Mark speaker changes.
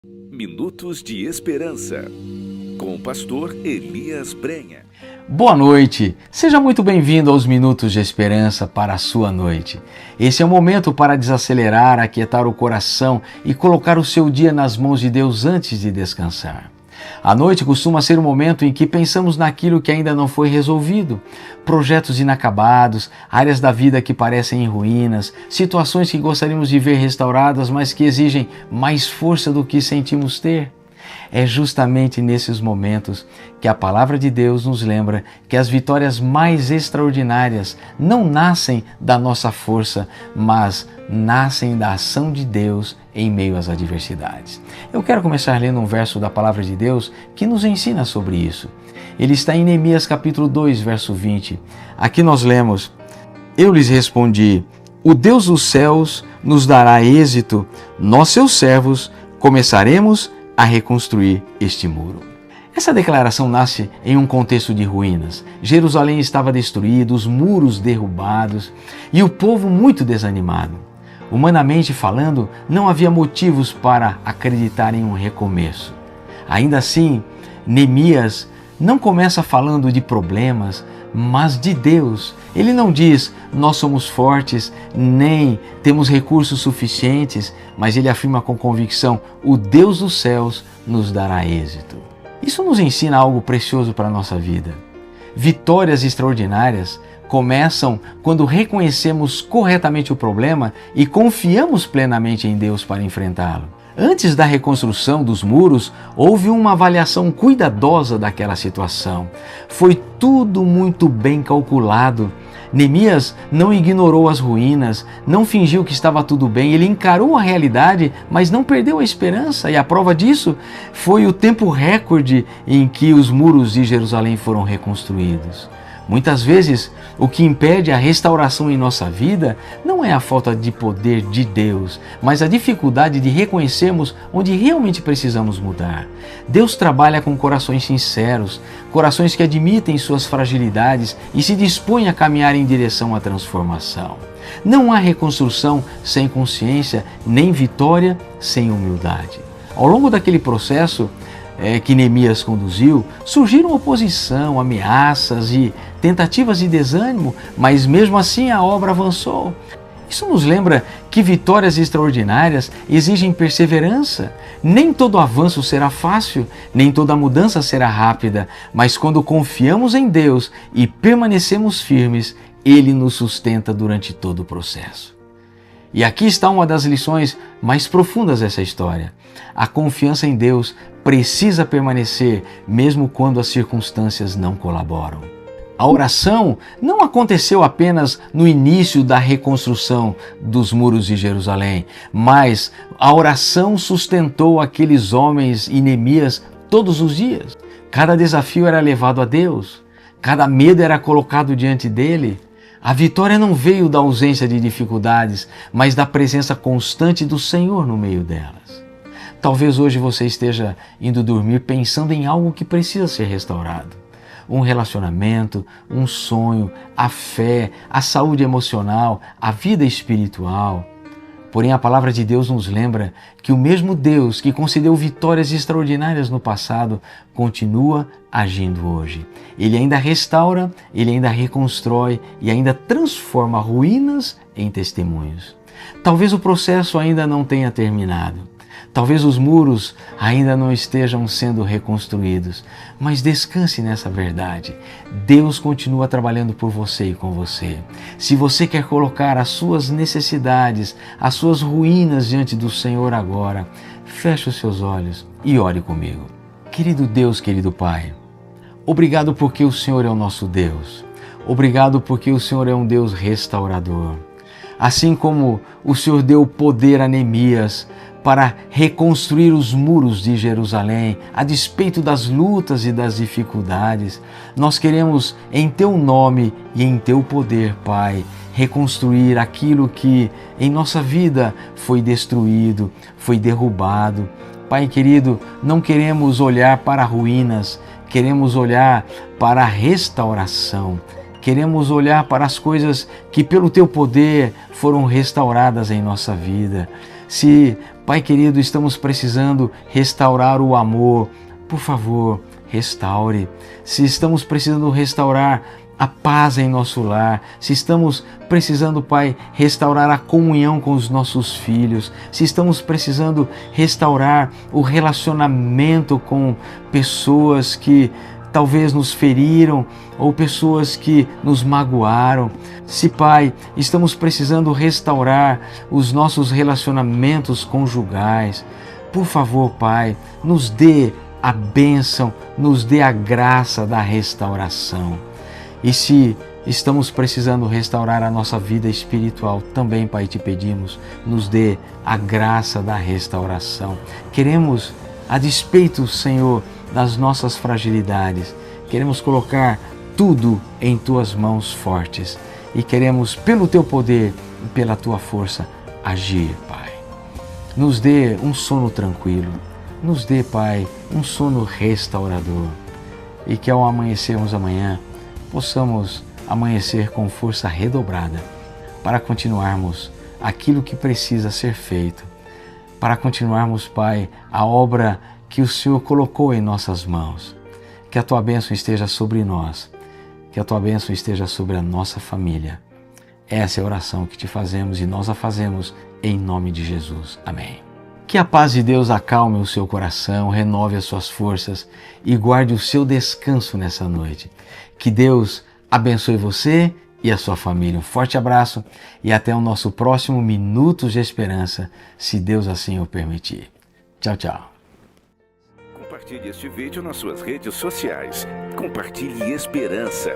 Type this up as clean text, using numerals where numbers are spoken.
Speaker 1: Minutos de Esperança, com o pastor Elias Brenha.
Speaker 2: Boa noite, seja muito bem-vindo aos Minutos de Esperança para a sua noite. Esse é o momento para desacelerar, aquietar o coração e colocar o seu dia nas mãos de Deus antes de descansar. A noite costuma ser o momento em que pensamos naquilo que ainda não foi resolvido, projetos inacabados, áreas da vida que parecem em ruínas, situações que gostaríamos de ver restauradas, mas que exigem mais força do que sentimos ter. É justamente nesses momentos que a palavra de Deus nos lembra que as vitórias mais extraordinárias não nascem da nossa força, mas nascem da ação de Deus em meio às adversidades. Eu quero começar lendo um verso da palavra de Deus que nos ensina sobre isso. Ele está em Neemias capítulo 2, verso 20. Aqui nós lemos: Eu lhes respondi, o Deus dos céus nos dará êxito, nós seus servos começaremos a reconstruir este muro. Essa declaração nasce em um contexto de ruínas. Jerusalém estava destruída, os muros derrubados e o povo muito desanimado. Humanamente falando, não havia motivos para acreditar em um recomeço. Ainda assim, Neemias não começa falando de problemas, mas de Deus. Ele não diz, nós somos fortes, nem temos recursos suficientes, mas ele afirma com convicção, o Deus dos céus nos dará êxito. Isso nos ensina algo precioso para a nossa vida. Vitórias extraordinárias começam quando reconhecemos corretamente o problema e confiamos plenamente em Deus para enfrentá-lo. Antes da reconstrução dos muros, houve uma avaliação cuidadosa daquela situação. Foi tudo muito bem calculado. Neemias não ignorou as ruínas, não fingiu que estava tudo bem, ele encarou a realidade, mas não perdeu a esperança, e a prova disso foi o tempo recorde em que os muros de Jerusalém foram reconstruídos. Muitas vezes, o que impede a restauração em nossa vida não é a falta de poder de Deus, mas a dificuldade de reconhecermos onde realmente precisamos mudar. Deus trabalha com corações sinceros, corações que admitem suas fragilidades e se dispõem a caminhar em direção à transformação. Não há reconstrução sem consciência, nem vitória sem humildade. Ao longo daquele processo que Neemias conduziu, surgiram oposição, ameaças e tentativas de desânimo, mas mesmo assim a obra avançou. Isso nos lembra que vitórias extraordinárias exigem perseverança. Nem todo avanço será fácil, nem toda mudança será rápida, mas quando confiamos em Deus e permanecemos firmes, Ele nos sustenta durante todo o processo. E aqui está uma das lições mais profundas dessa história. A confiança em Deus precisa permanecer mesmo quando as circunstâncias não colaboram. A oração não aconteceu apenas no início da reconstrução dos muros de Jerusalém, mas a oração sustentou aqueles homens e Neemias todos os dias. Cada desafio era levado a Deus, cada medo era colocado diante dele. A vitória não veio da ausência de dificuldades, mas da presença constante do Senhor no meio delas. Talvez hoje você esteja indo dormir pensando em algo que precisa ser restaurado. Um relacionamento, um sonho, a fé, a saúde emocional, a vida espiritual. Porém, a palavra de Deus nos lembra que o mesmo Deus que concedeu vitórias extraordinárias no passado continua agindo hoje. Ele ainda restaura, ele ainda reconstrói e ainda transforma ruínas em testemunhos. Talvez o processo ainda não tenha terminado. Talvez os muros ainda não estejam sendo reconstruídos, mas descanse nessa verdade. Deus continua trabalhando por você e com você. Se você quer colocar as suas necessidades, as suas ruínas diante do Senhor agora, feche os seus olhos e ore comigo. Querido Deus, querido Pai, obrigado porque o Senhor é o nosso Deus. Obrigado porque o Senhor é um Deus restaurador. Assim como o Senhor deu poder a Neemias para reconstruir os muros de Jerusalém, a despeito das lutas e das dificuldades, nós queremos, em Teu nome e em Teu poder, Pai, reconstruir aquilo que em nossa vida foi destruído, foi derrubado. Pai querido, não queremos olhar para ruínas, queremos olhar para a restauração. Queremos olhar para as coisas que pelo Teu poder foram restauradas em nossa vida. Se Pai querido, estamos precisando restaurar o amor. Por favor, restaure. Se estamos precisando restaurar a paz em nosso lar, se estamos precisando, Pai, restaurar a comunhão com os nossos filhos, se estamos precisando restaurar o relacionamento com pessoas que talvez nos feriram ou pessoas que nos magoaram, se, Pai, estamos precisando restaurar os nossos relacionamentos conjugais, por favor, Pai, nos dê a bênção, nos dê a graça da restauração. E se estamos precisando restaurar a nossa vida espiritual, também, Pai, te pedimos, nos dê a graça da restauração. Queremos, a despeito, Senhor, das nossas fragilidades, queremos colocar tudo em Tuas mãos fortes e queremos, pelo Teu poder e pela Tua força, agir, Pai. Nos dê um sono tranquilo, nos dê, Pai, um sono restaurador e que ao amanhecermos amanhã, possamos amanhecer com força redobrada para continuarmos aquilo que precisa ser feito, para continuarmos, Pai, a obra que o Senhor colocou em nossas mãos. Que a Tua bênção esteja sobre nós, que a Tua bênção esteja sobre a nossa família. Essa é a oração que te fazemos e nós a fazemos em nome de Jesus. Amém. Que a paz de Deus acalme o seu coração, renove as suas forças e guarde o seu descanso nessa noite. Que Deus abençoe você e a sua família. Um forte abraço e até o nosso próximo Minutos de Esperança, se Deus assim o permitir. Tchau, tchau.
Speaker 1: Compartilhe este vídeo nas suas redes sociais. Compartilhe esperança.